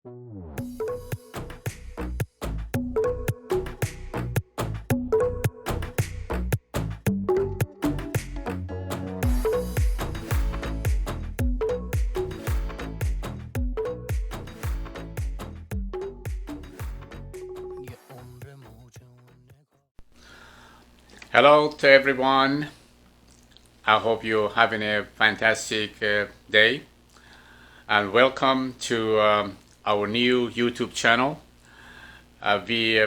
Hello to everyone. I hope you're having a fantastic day, and welcome to our new YouTube channel. We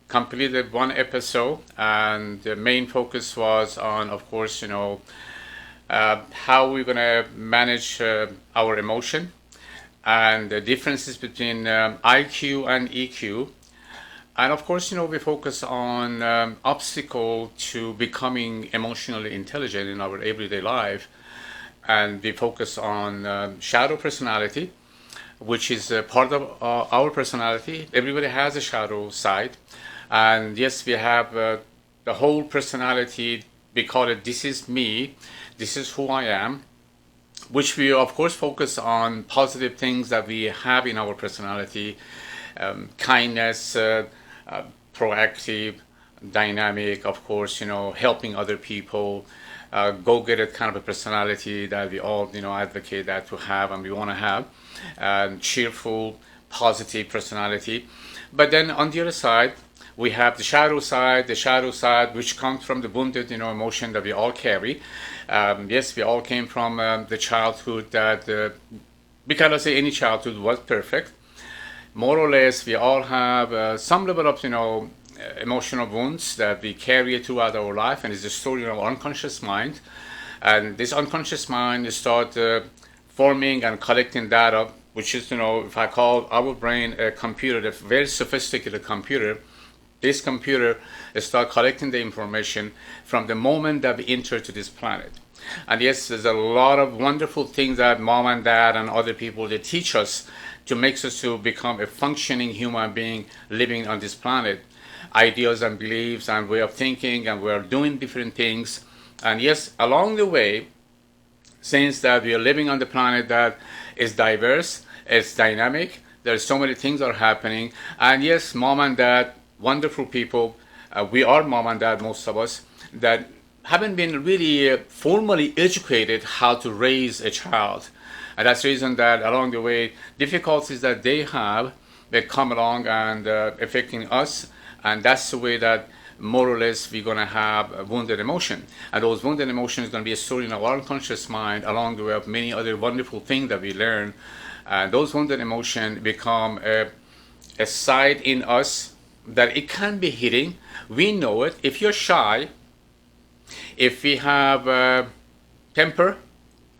completed one episode, and the main focus was on, of course, how we're gonna manage our emotion and the differences between IQ and EQ. And of course, we focus on obstacle to becoming emotionally intelligent in our everyday life, and we focus on shadow personality, which is part of our personality. Everybody has a shadow side, and yes, we have the whole personality. We call it "This is me," "This is who I am," which we of course focus on positive things that we have in our personality, kindness. Proactive, dynamic, of course, helping other people, go-getter kind of a personality that we all, advocate that to have and we want to have, cheerful, positive personality. But then on the other side, we have the shadow side which comes from the wounded, emotion that we all carry. Yes, we all came from the childhood that, we cannot say any childhood was perfect. More or less, we all have some level of, emotional wounds that we carry throughout our life, and it's a story of our unconscious mind. And this unconscious mind start forming and collecting data, which is, if I call our brain a computer, a very sophisticated computer, this computer start collecting the information from the moment that we enter to this planet. And yes, there's a lot of wonderful things that mom and dad and other people they teach us to make us to become a functioning human being living on this planet. Ideas and beliefs and way of thinking, and we are doing different things. And yes, along the way, since that we are living on the planet that is diverse, it's dynamic, there's so many things are happening. And yes, mom and dad, wonderful people, we are mom and dad, most of us, that haven't been really formally educated how to raise a child. And that's the reason that along the way, difficulties that they have, they come along and affecting us. And that's the way that more or less we're going to have a wounded emotion. And those wounded emotions are going to be a story in our unconscious mind along the way of many other wonderful things that we learn. And those wounded emotions become a side in us that it can be hidden. We know it. If you're shy, if we have temper,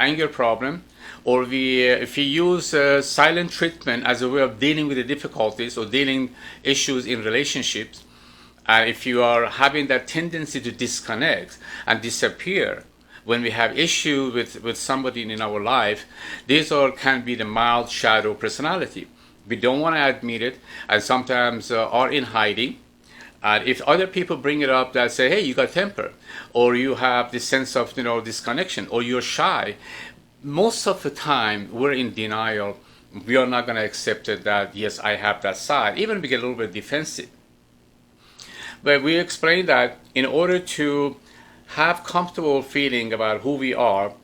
anger problem, or if we use silent treatment as a way of dealing with the difficulties or dealing issues in relationships, and if you are having that tendency to disconnect and disappear when we have issue with somebody in our life, these can be the mild shadow personality. We don't want to admit it, and sometimes are in hiding. And if other people bring it up that say, hey, you got temper, or you have this sense of disconnection, or you're shy, most of the time we're in denial. We are not going to accept it that yes, I have that side. Even we get a little bit defensive. But we explain that in order to have comfortable feeling about who we are,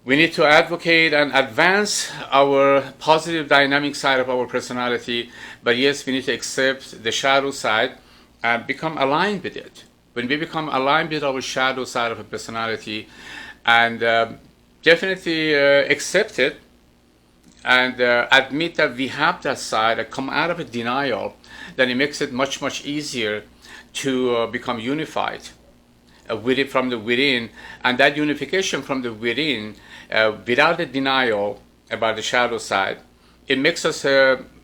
we need to advocate and advance our positive dynamic side of our personality. But yes, we need to accept the shadow side and become aligned with it. When we become aligned with our shadow side of a personality and definitely accept it and admit that we have that side and come out of a denial, then it makes it much, much easier to become unified with it from the within. And that unification from the within, without the denial about the shadow side, it makes us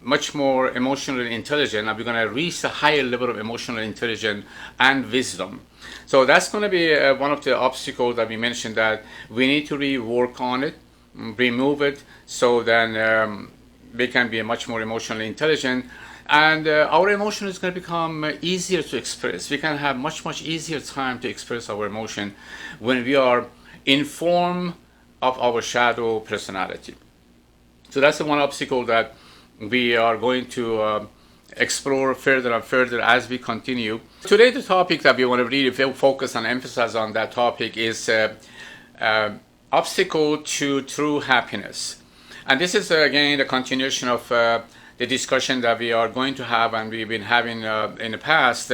much more emotionally intelligent, and we're going to reach a higher level of emotional intelligence and wisdom. So that's going to be one of the obstacles that we mentioned, that we need to rework on it, remove it, so then we can be much more emotionally intelligent. And our emotion is going to become easier to express. We can have much, much easier time to express our emotion when we are informed of our shadow personality. So that's the one obstacle that we are going to explore further and further as we continue. Today, the topic that we want to really focus and emphasize on that topic is obstacle to true happiness. And this is again the continuation of the discussion that we are going to have and we've been having in the past,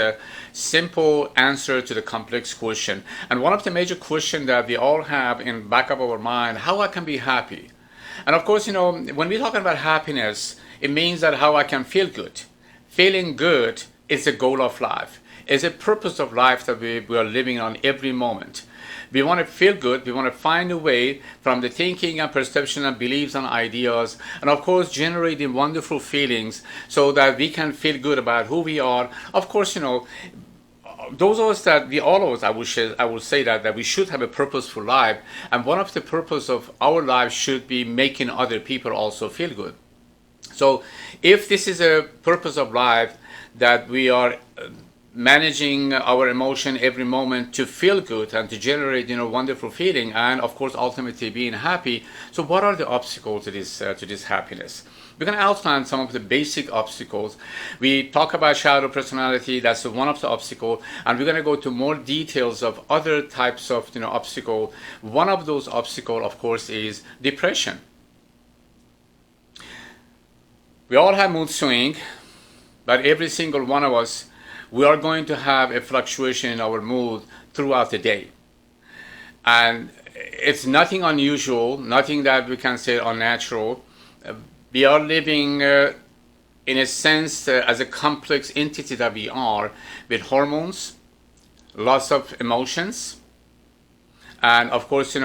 simple answer to the complex question. And one of the major questions that we all have in the back of our mind, how I can be happy? And of course, when we're talking about happiness, it means that how I can feel good. Feeling good is the goal of life. It's a purpose of life that we are living on every moment. We want to feel good. We want to find a way from the thinking and perception and beliefs and ideas, and of course generating wonderful feelings so that we can feel good about who we are. Of course, those of us that all of us, I would say that we should have a purposeful life, and one of the purpose of our life should be making other people also feel good. So if this is a purpose of life, that we are managing our emotion every moment to feel good and to generate wonderful feeling, and of course ultimately being happy, so what are the obstacles to this happiness? We're going to outline some of the basic obstacles. We talk about shadow personality, that's one of the obstacles, and we're going to go to more details of other types of obstacle. One of those obstacles, of course, is depression. We all have mood swing, but every single one of us, we are going to have a fluctuation in our mood throughout the day. And it's nothing unusual, nothing that we can say unnatural. We are living in a sense as a complex entity that we are, with hormones, lots of emotions, and of course,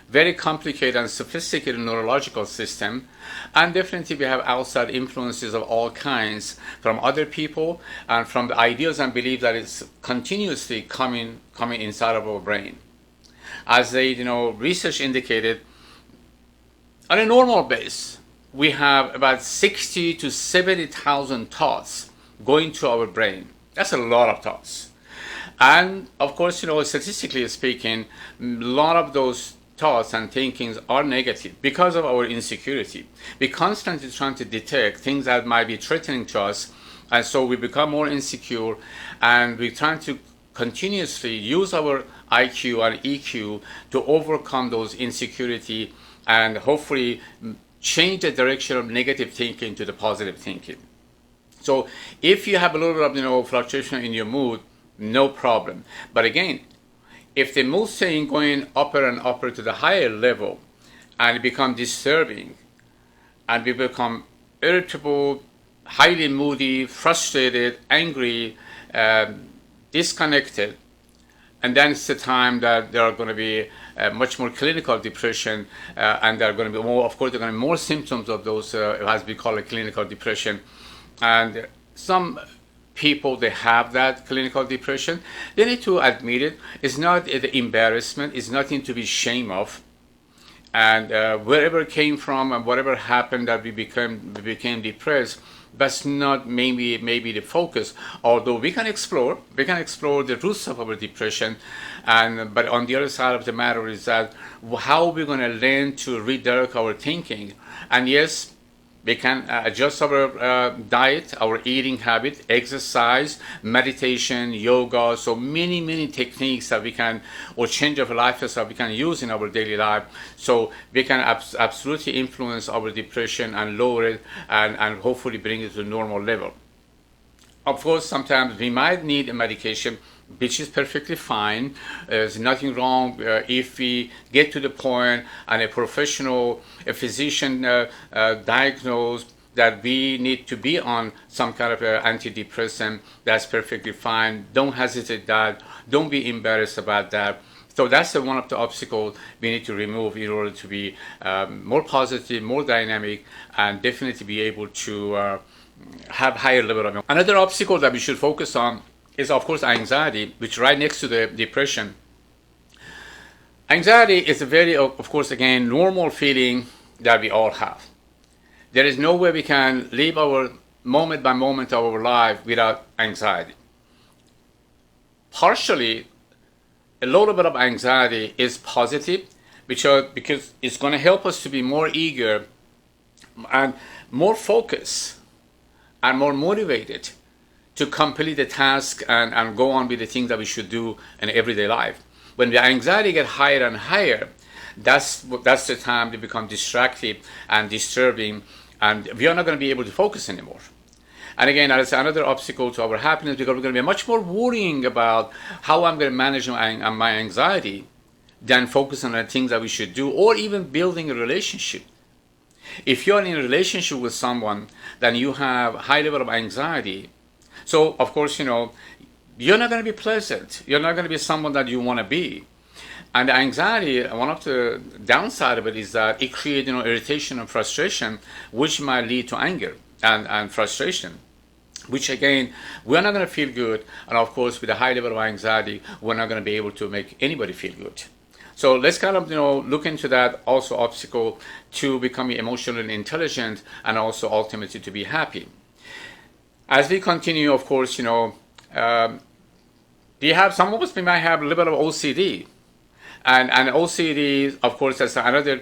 very complicated and sophisticated neurological system. And definitely we have outside influences of all kinds from other people and from the ideas and beliefs that is continuously coming inside of our brain. As research indicated, on a normal base, we have about 60 to 70,000 thoughts going to our brain. That's a lot of thoughts. And of course, statistically speaking, a lot of those thoughts and thinkings are negative because of our insecurity. We constantly trying to detect things that might be threatening to us, and so we become more insecure, and we're trying to continuously use our IQ and EQ to overcome those insecurity and hopefully change the direction of negative thinking to the positive thinking. So if you have a little bit of fluctuation in your mood, no problem. But again, if the mood swing going upper and upper to the higher level, and it becomes disturbing, and we become irritable, highly moody, frustrated, angry, disconnected, and then it's the time that there are going to be much more clinical depression, and there are going to be more, of course, there are going to be more symptoms of those, as we call it, clinical depression. And some people, they have that clinical depression, they need to admit it. It's not an embarrassment, it's nothing to be ashamed of. And wherever it came from and whatever happened that we became depressed, that's not maybe the focus. Although we can explore the roots of our depression, but on the other side of the matter is that how we're going to learn to redirect our thinking. And yes, we can adjust our diet, our eating habit, exercise, meditation, yoga, so many techniques that we can, or change of lifestyle we can use in our daily life, so we can absolutely influence our depression and lower it and hopefully bring it to a normal level. Of course, sometimes we might need a medication, which is perfectly fine. There's nothing wrong if we get to the point and a professional, a physician diagnosed that we need to be on some kind of antidepressant. That's perfectly fine. Don't hesitate that. Don't be embarrassed about that. So that's one of the obstacles we need to remove in order to be more positive, more dynamic, and definitely be able to have higher level of. Another obstacle that we should focus on is, of course, anxiety, which right next to the depression. Anxiety is a very, of course, again, normal feeling that we all have. There is no way we can live our moment by moment of our life without anxiety. Partially, a little bit of anxiety is positive, because it's going to help us to be more eager and more focused and more motivated to complete the task and go on with the things that we should do in everyday life. When the anxiety gets higher and higher, that's the time they become distracted and disturbing, and we are not going to be able to focus anymore. And again, that's another obstacle to our happiness, because we're going to be much more worrying about how I'm going to manage my anxiety than focusing on the things that we should do, or even building a relationship. If you're in a relationship with someone, then you have high level of anxiety. So, of course, you're not going to be pleasant. You're not going to be someone that you want to be. And the anxiety, one of the downside of it is that it creates irritation and frustration, which might lead to anger and frustration, which again, we're not going to feel good. And of course, with a high level of anxiety, we're not going to be able to make anybody feel good. So let's kind of look into that also obstacle to becoming emotionally intelligent and also ultimately to be happy. As we continue, of course, some of us might have a little bit of OCD. And OCD, of course, that's another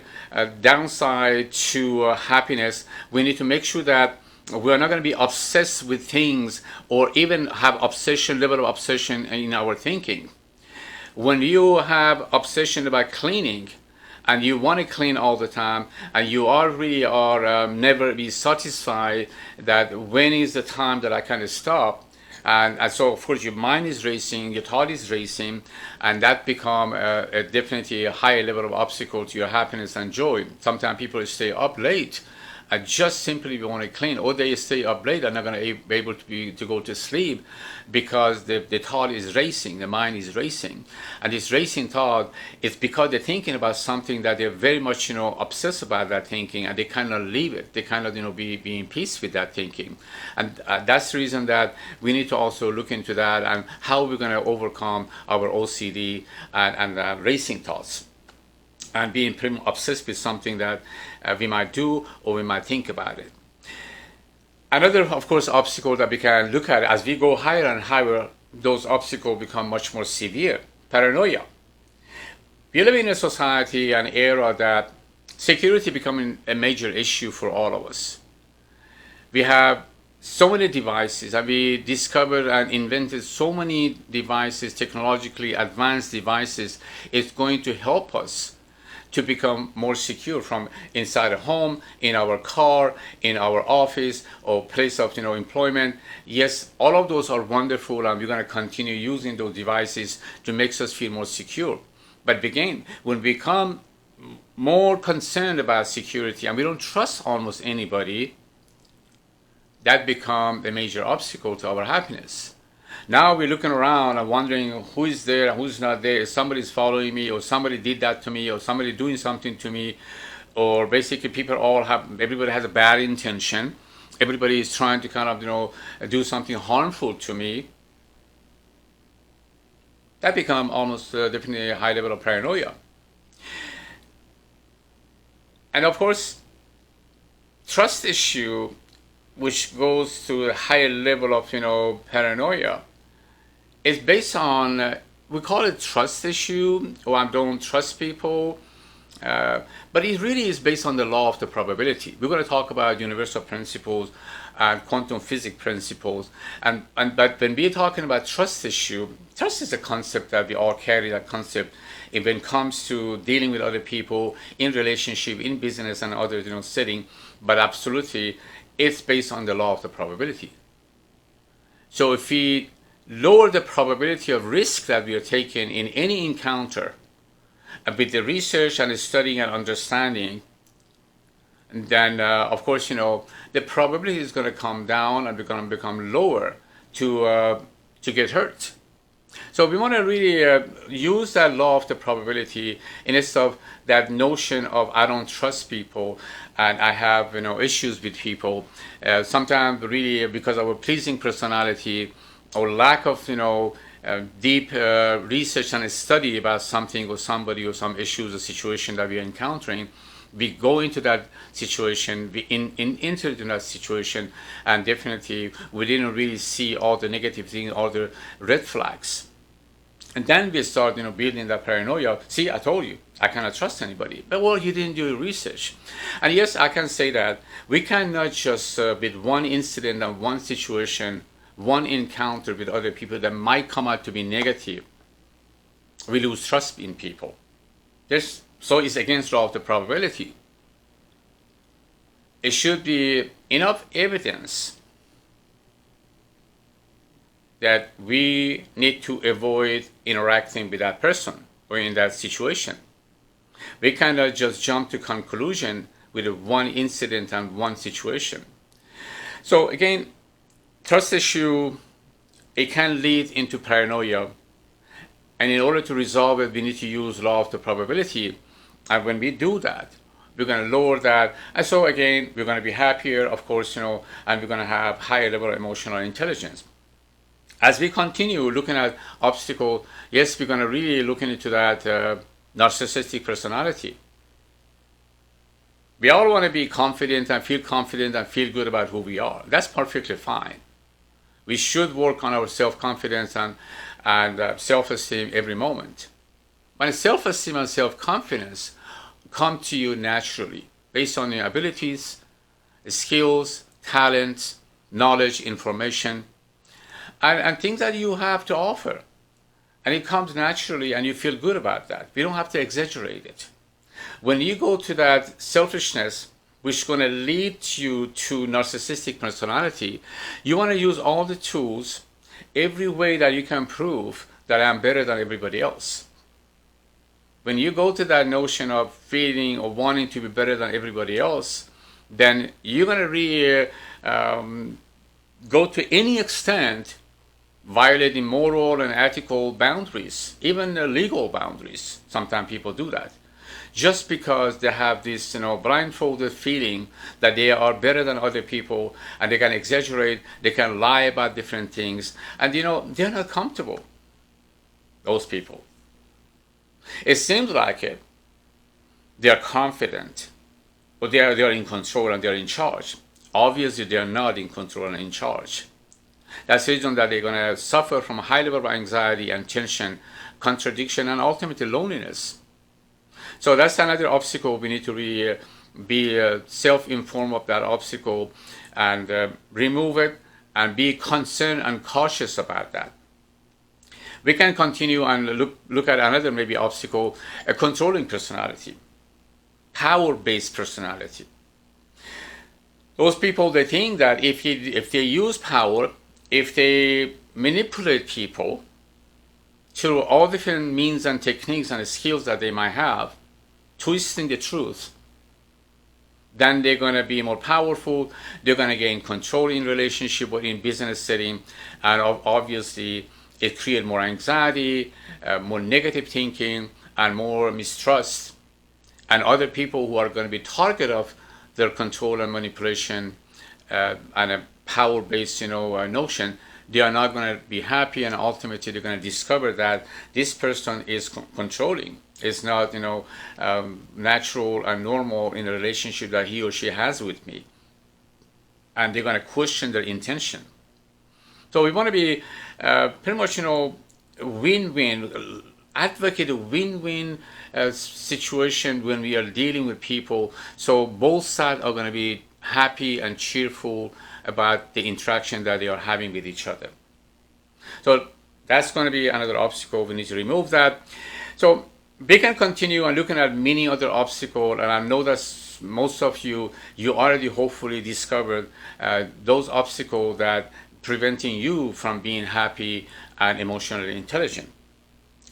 downside to happiness. We need to make sure that we're not going to be obsessed with things or even have level of obsession in our thinking. When you have obsession about cleaning and you want to clean all the time and you really are never be satisfied that when is the time that I kind of stop, and so of course your mind is racing, your thought is racing, and that become definitely a higher level of obstacle to your happiness and joy. Sometimes people stay up late and just simply want to clean, or they stay up late and not going to be able to go to sleep because the thought is racing, the mind is racing. And this racing thought is because they're thinking about something that they're very much obsessed about that thinking, and they cannot leave it. They cannot be in peace with that thinking. And that's the reason that we need to also look into that and how we're going to overcome our OCD and racing thoughts, and being pretty obsessed with something that we might do or we might think about it. Another, of course, obstacle that we can look at as we go higher and higher, those obstacles become much more severe. Paranoia. We live in a society and era that security becoming a major issue for all of us. We have so many devices, and we discovered and invented so many devices, technologically advanced devices. It's going to help us to become more secure from inside a home, in our car, in our office, or place of employment. Yes, all of those are wonderful, and we're going to continue using those devices to make us feel more secure. But again, when we become more concerned about security and we don't trust almost anybody, that becomes a major obstacle to our happiness. Now we're looking around and wondering who is there and who's not there. If somebody's following me, or somebody did that to me, or somebody doing something to me, or basically everybody has a bad intention. Everybody is trying to kind of, do something harmful to me. That becomes almost definitely a high level of paranoia. And of course, trust issue, which goes to a higher level of, paranoia, is based on, we call it trust issue, or I don't trust people, but it really is based on the law of the probability. We're going to talk about universal principles and quantum physics principles, but when we're talking about trust issue, trust is a concept that we all carry, that concept when it comes to dealing with other people, in relationship, in business and other setting, but absolutely it's based on the law of the probability. So if we lower the probability of risk that we are taking in any encounter, with the research and the studying and understanding, then of course the probability is going to come down and going to become lower to get hurt. So we want to really use that law of the probability instead of that notion of I don't trust people and I have issues with people. Sometimes really because of our pleasing personality or lack of deep research and study about something or somebody or some issues or situation that we are encountering, we go into that situation, we enter into that situation, and definitely we didn't really see all the negative things, all the red flags. And then we start, building that paranoia. See, I told you, I cannot trust anybody. But well, you didn't do your research. And yes, I can say that we cannot just with one incident and one situation, one encounter with other people that might come out to be negative, we lose trust in people. So it's against law of the probability. It should be enough evidence that we need to avoid interacting with that person or in that situation. We cannot just jump to conclusion with one incident and one situation. So again, trust issue, it can lead into paranoia. And in order to resolve it, we need to use law of the probability. And when we do that, we're going to lower that. And so again, we're going to be happier, of course, and we're going to have higher level of emotional intelligence. As we continue looking at obstacle, yes, we're going to really look into that narcissistic personality. We all want to be confident and feel good about who we are. That's perfectly fine. We should work on our self-confidence and self-esteem every moment. But self-esteem and self-confidence come to you naturally based on your abilities, skills, talents, knowledge, information, and things that you have to offer. And it comes naturally and you feel good about that. We don't have to exaggerate it. When you go to that selfishness, which is going to lead you to narcissistic personality, you want to use all the tools, every way that you can prove that I'm better than everybody else. When you go to that notion of feeling or wanting to be better than everybody else, then you're going to really go to any extent violating moral and ethical boundaries, even legal boundaries. Sometimes people do that just because they have this blindfolded feeling that they are better than other people, and they can exaggerate, they can lie about different things, and they're not comfortable, those people. It seems like it. They are confident, but they are in control and they're in charge. Obviously, they are not in control and in charge. That's the reason that they're going to suffer from a high level of anxiety and tension, contradiction, and ultimately loneliness. So that's another obstacle. We need to really be self-informed of that obstacle and remove it and be concerned and cautious about that. We can continue and look at another maybe obstacle, a controlling personality, power-based personality. Those people, they think that if they use power, if they manipulate people through all different means and techniques and skills that they might have, twisting the truth, then they're going to be more powerful, they're going to gain control in relationship or in business setting, and obviously it creates more anxiety, more negative thinking, and more mistrust. And other people who are going to be target of their control and manipulation and a power-based notion, they are not going to be happy, and ultimately they're going to discover that this person is controlling. It's not natural and normal in the relationship that he or she has with me, and they're going to question their intention. So we want to be pretty much win-win, advocate a win-win situation when we are dealing with people. So both sides are going to be happy and cheerful about the interaction that they are having with each other. So that's going to be another obstacle. We need to remove that. So we can continue and looking at many other obstacles, and I know that most of you already hopefully discovered those obstacles that preventing you from being happy and emotionally intelligent.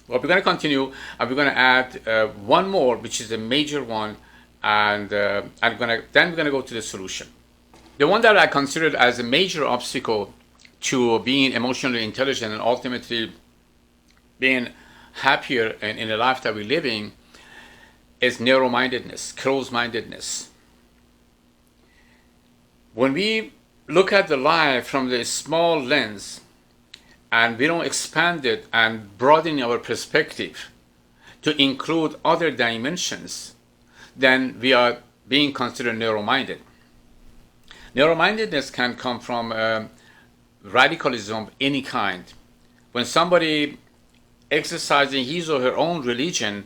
Well, we're going to continue, and we're going to add one more, which is a major one, and then we're going to go to the solution. The one that I considered as a major obstacle to being emotionally intelligent and ultimately being happier in the life that we're living is narrow-mindedness, closed-mindedness. When we look at the life from the small lens and we don't expand it and broaden our perspective to include other dimensions, then we are being considered narrow-minded. Narrow-mindedness can come from radicalism of any kind. When somebody exercising his or her own religion,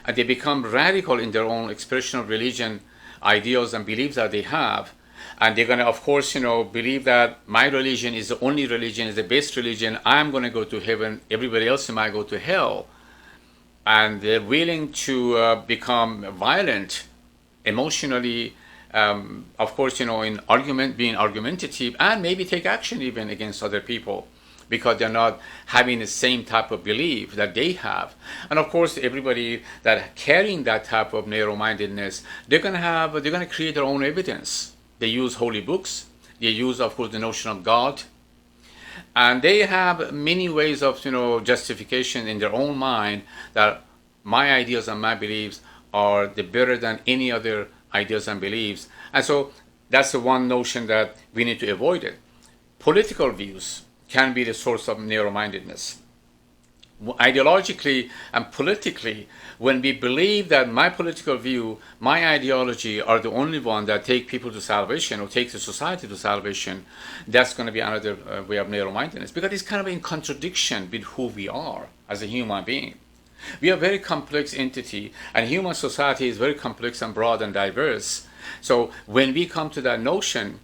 and they become radical in their own expression of religion, ideals and beliefs that they have. And they're going to, of course, believe that my religion is the only religion, is the best religion. I'm going to go to heaven. Everybody else might go to hell. And they're willing to become violent, emotionally, of course, in argument, being argumentative, and maybe take action even against other people, because they're not having the same type of belief that they have. And of course, everybody that carrying that type of narrow-mindedness, they're going to create their own evidence. They use holy books. They use, of course, the notion of God. And they have many ways of, justification in their own mind that my ideas and my beliefs are the better than any other ideas and beliefs. And so that's the one notion that we need to avoid it. Political views can be the source of narrow-mindedness. Ideologically and politically, when we believe that my political view, my ideology are the only one that take people to salvation or take the society to salvation, that's going to be another way of narrow-mindedness, because it's kind of in contradiction with who we are as a human being. We are a very complex entity, and human society is very complex and broad and diverse. So when we come to that notion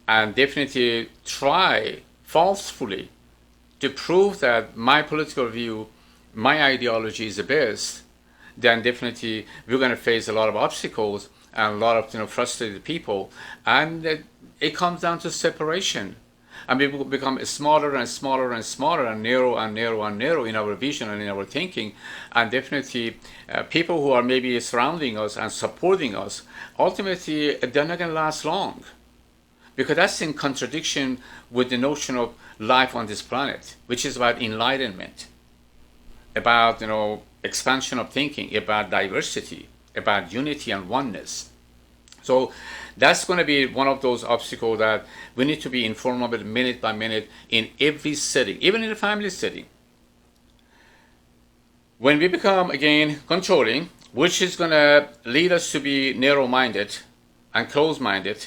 and definitely try falsely to prove that my political view, my ideology is the best, then definitely we're going to face a lot of obstacles and a lot of frustrated people, and it comes down to separation. And we will become smaller and smaller and smaller and narrow and narrow and narrow in our vision and in our thinking. And definitely people who are maybe surrounding us and supporting us, ultimately they're not going to last long, because that's in contradiction with the notion of life on this planet, which is about enlightenment, about expansion of thinking, about diversity, about unity and oneness. So that's going to be one of those obstacles that we need to be informed of it minute by minute in every setting, even in a family setting. When we become, again, controlling, which is going to lead us to be narrow-minded and closed-minded,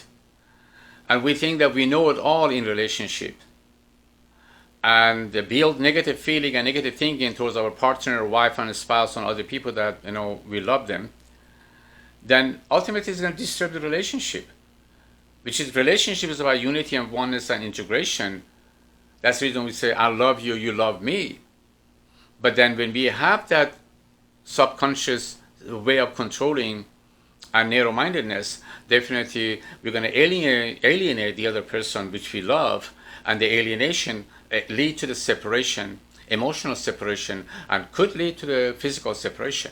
and we think that we know it all in relationship, and build negative feeling and negative thinking towards our partner, wife, and spouse, and other people that we love them, then ultimately it's going to disturb the relationship, which is relationship is about unity and oneness and integration. That's the reason we say, I love you, you love me. But then when we have that subconscious way of controlling and narrow-mindedness, definitely we're going to alienate the other person which we love, and the alienation lead to the separation, emotional separation, and could lead to the physical separation.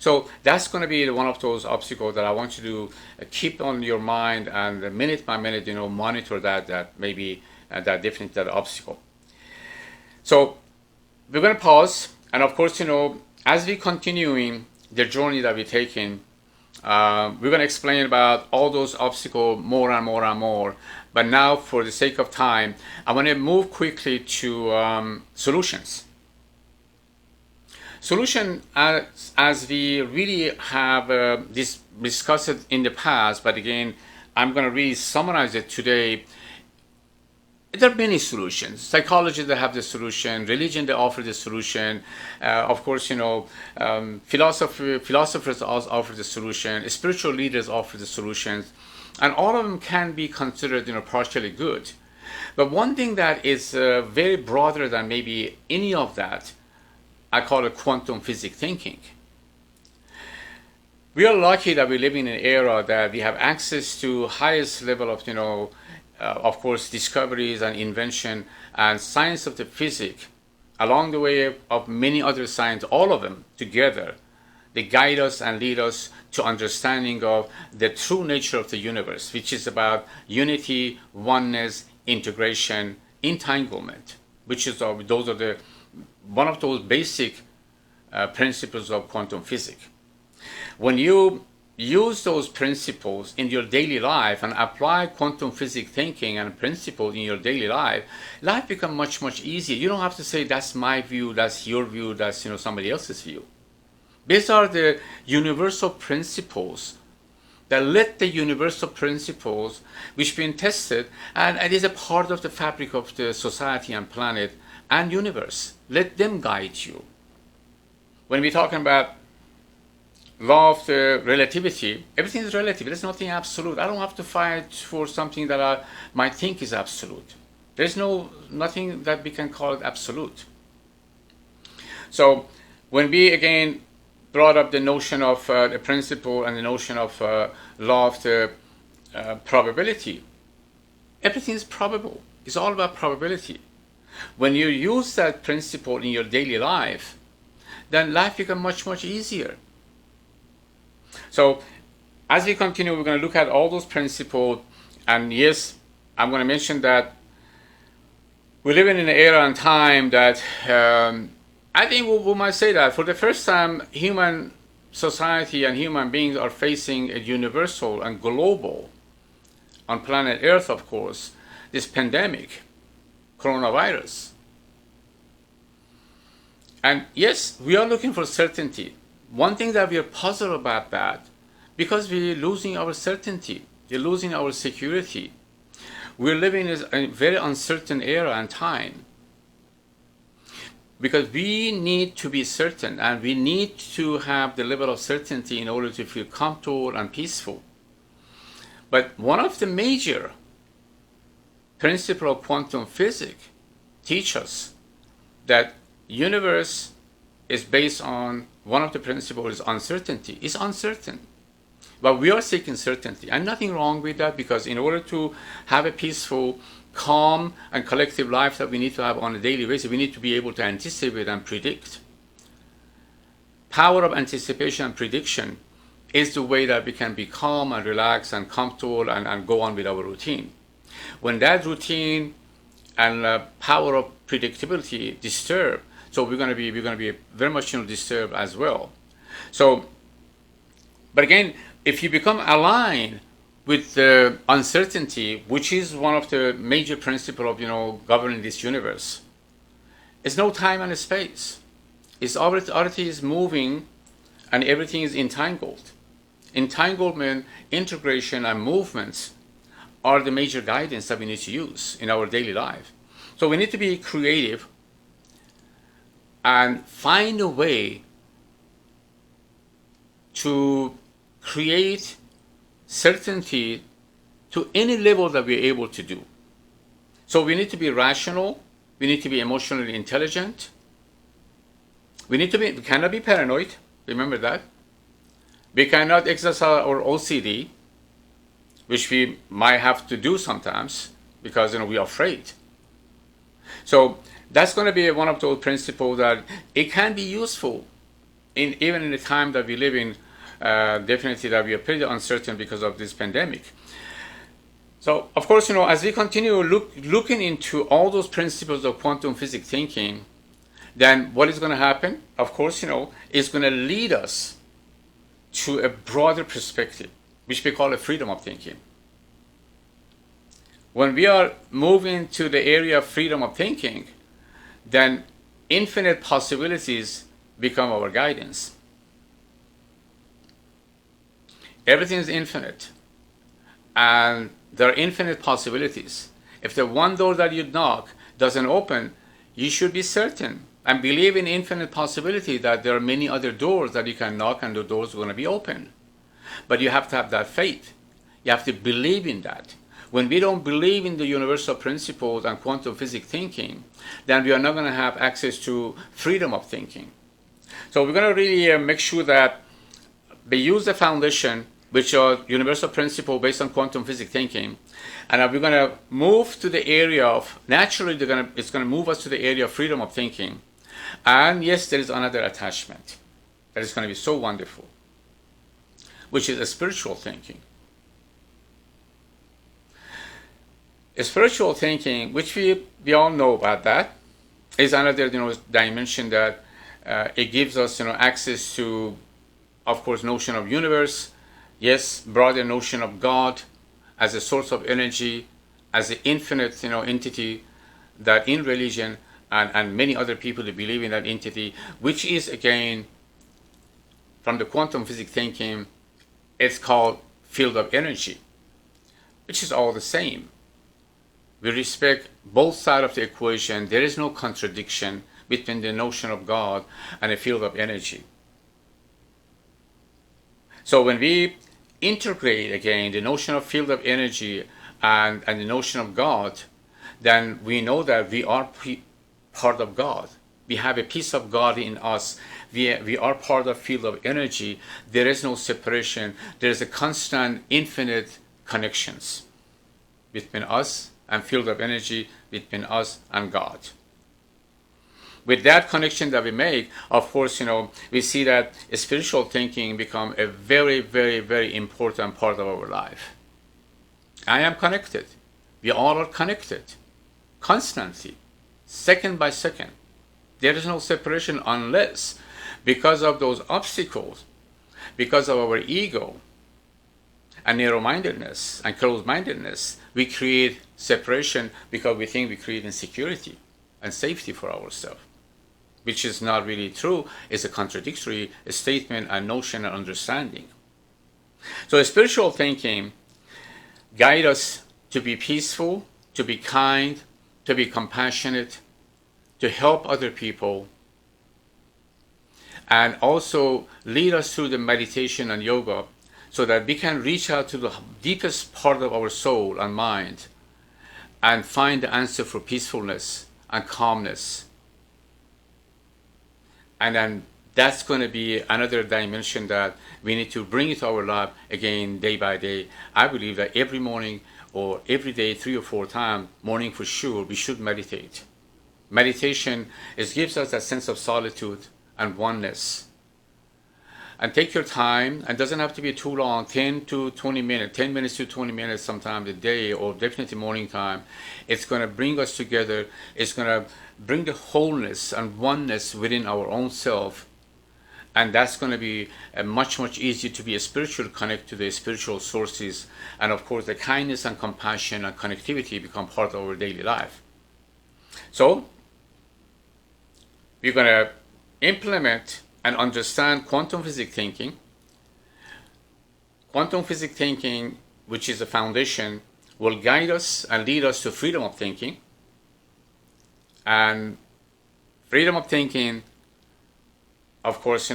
So that's going to be one of those obstacles that I want you to keep on your mind, and minute by minute, monitor that maybe that definitely that obstacle. So we're going to pause, and of course, as we continuing the journey that we're taking, we're going to explain about all those obstacles more and more and more. But now, for the sake of time, I want to move quickly to solutions. Solution, as we really have discussed it in the past, but again, I'm going to really summarize it today. There are many solutions. Psychology, they have the solution. Religion, they offer the solution. Of course, philosophers also offer the solution. Spiritual leaders offer the solutions. And all of them can be considered, partially good. But one thing that is very broader than maybe any of that, I call it quantum physics thinking. We are lucky that we live in an era that we have access to highest level of course, discoveries and invention and science of the physics, along the way of many other science, all of them together, they guide us and lead us to understanding of the true nature of the universe, which is about unity, oneness, integration, entanglement, which is those are one of those basic principles of quantum physics. When you use those principles in your daily life and apply quantum physics thinking and principles in your daily life becomes much, much easier. You don't have to say, that's my view, that's your view, that's somebody else's view. These are the universal principles that let the universal principles which been tested, and it is a part of the fabric of the society and planet and universe. Let them guide you. when we're talking about law of the relativity, everything is relative. There's nothing absolute. I don't have to fight for something that I might think is absolute. There's nothing that we can call it absolute. So when we again brought up the notion of the principle and the notion of law of the probability, everything is probable. It's all about probability. When you use that principle in your daily life, then life becomes much, much easier. So as we continue, we're going to look at all those principles. And yes, I'm going to mention that we're living in an era and time that I think we might say that for the first time, human society and human beings are facing a universal and global, on planet Earth, of course, this pandemic, coronavirus. And yes, we are looking for certainty. One thing that we are puzzled about that, because we're losing our certainty, we're losing our security. We're living in a very uncertain era and time. Because we need to be certain, and we need to have the level of certainty in order to feel comfortable and peaceful. But one of the major principles of quantum physics teach us that universe is based on, one of the principles is uncertainty. It's uncertain. But we are seeking certainty, and nothing wrong with that, because in order to have a peaceful, calm, and collective life that we need to have on a daily basis, we need to be able to anticipate and predict. Power of anticipation and prediction is the way that we can be calm and relaxed and comfortable and go on with our routine. When that routine and power of predictability disturb, so we're going to be very much disturbed as well. So, but again, if you become aligned with the uncertainty, which is one of the major principles of governing this universe, it's no time and space. It's everything is moving, and everything is entangled. Entanglement, integration, and movements are the major guidance that we need to use in our daily life. So we need to be creative and find a way to create certainty to any level that we're able to do. So we need to be rational, we need to be emotionally intelligent, we cannot be paranoid, remember that. We cannot exercise our OCD, which we might have to do sometimes because we are afraid. So that's going to be one of those principles that it can be useful even in the time that we live in. Definitely that we are pretty uncertain because of this pandemic. So of course, as we continue looking into all those principles of quantum physics thinking, then what is going to happen? Of course, it's going to lead us to a broader perspective, which we call a freedom of thinking. When we are moving to the area of freedom of thinking, then infinite possibilities become our guidance. Everything is infinite, and there are infinite possibilities. If the one door that you knock doesn't open, you should be certain and believe in infinite possibility that there are many other doors that you can knock and the doors are going to be open. But you have to have that faith. You have to believe in that. When we don't believe in the universal principles and quantum physics thinking, then we are not going to have access to freedom of thinking. So we're going to really make sure that we use the foundation, which are universal principle based on quantum physics thinking, and we're going to move to the area of, naturally it's going to move us to the area of freedom of thinking. And yes, there is another attachment that is going to be so wonderful, which is a spiritual thinking. A spiritual thinking, which we all know about that, is another dimension that it gives us access to, of course, notion of universe, yes, broader notion of God as a source of energy, as an infinite entity that in religion and many other people believe in that entity, which is again from the quantum physics thinking, it's called field of energy, which is all the same. We respect both sides of the equation. There is no contradiction between the notion of God and a field of energy. So when we integrate again the notion of field of energy and the notion of God, then we know that we are part of God. We have a piece of God in us. We are part of field of energy. There is no separation. There is a constant, infinite connections between us and field of energy, between us and God. With that connection that we make, of course, we see that spiritual thinking become a very, very, very important part of our life. I am connected. We all are connected, constantly, second by second. There is no separation unless, because of those obstacles, because of our ego and narrow-mindedness and closed-mindedness, we create separation because we think we create insecurity and safety for ourselves, which is not really true. It's a contradictory statement and notion and understanding. So spiritual thinking guides us to be peaceful, to be kind, to be compassionate, to help other people, and also lead us through the meditation and yoga so that we can reach out to the deepest part of our soul and mind and find the answer for peacefulness and calmness. And then that's going to be another dimension that we need to bring into our life again, day by day. I believe that every morning or every day, 3 or 4 times, morning for sure, we should meditate. Meditation gives us that sense of solitude and oneness. And take your time, and doesn't have to be too long, 10 to 20 minutes, 10 minutes to 20 minutes sometimes a day, or definitely morning time. It's going to bring us together. It's going to bring the wholeness and oneness within our own self. And that's going to be much, much easier to be a spiritual connect to the spiritual sources. And of course, the kindness and compassion and connectivity become part of our daily life. So, we're going to implement and understand quantum physics thinking. Quantum physics thinking, which is a foundation, will guide us and lead us to freedom of thinking. And freedom of thinking, of course,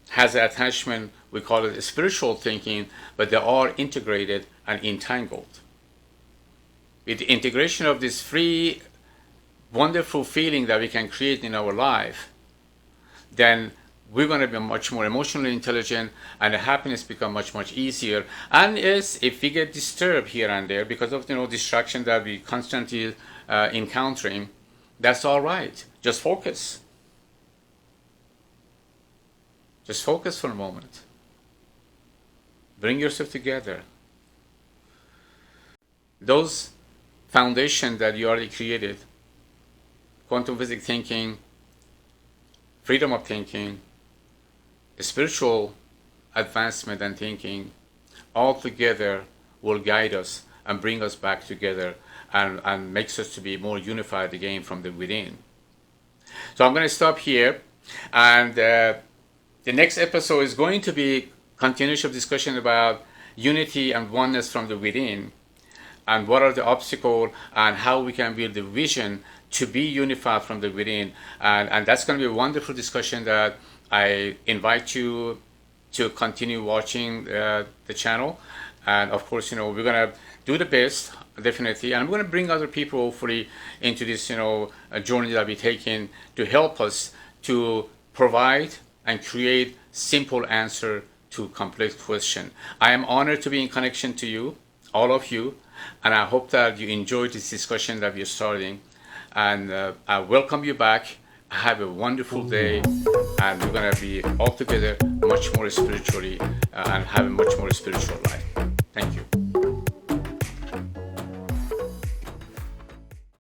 has an attachment, we call it spiritual thinking, but they are integrated and entangled. With the integration of this free, wonderful feeling that we can create in our life, then we're going to be much more emotionally intelligent, and the happiness become much, much easier. And if we get disturbed here and there because of distraction that we constantly encountering, that's all right. Just focus. Just focus for a moment. Bring yourself together. Those foundations that you already created, quantum physics thinking, freedom of thinking, spiritual advancement and thinking, all together will guide us and bring us back together and makes us to be more unified again from the within. So I'm going to stop here, and the next episode is going to be continuation of discussion about unity and oneness from the within, and what are the obstacles and how we can build the vision to be unified from the within. And that's going to be a wonderful discussion that I invite you to continue watching the channel. And of course, we're going to do the best, definitely. And I'm going to bring other people, hopefully, into this, journey that we're taking to help us to provide and create simple answer to complex question. I am honored to be in connection to you, all of you. And I hope that you enjoyed this discussion that we're starting. And I welcome you back. Have a wonderful day, and we're going to be all together much more spiritually and have a much more spiritual life.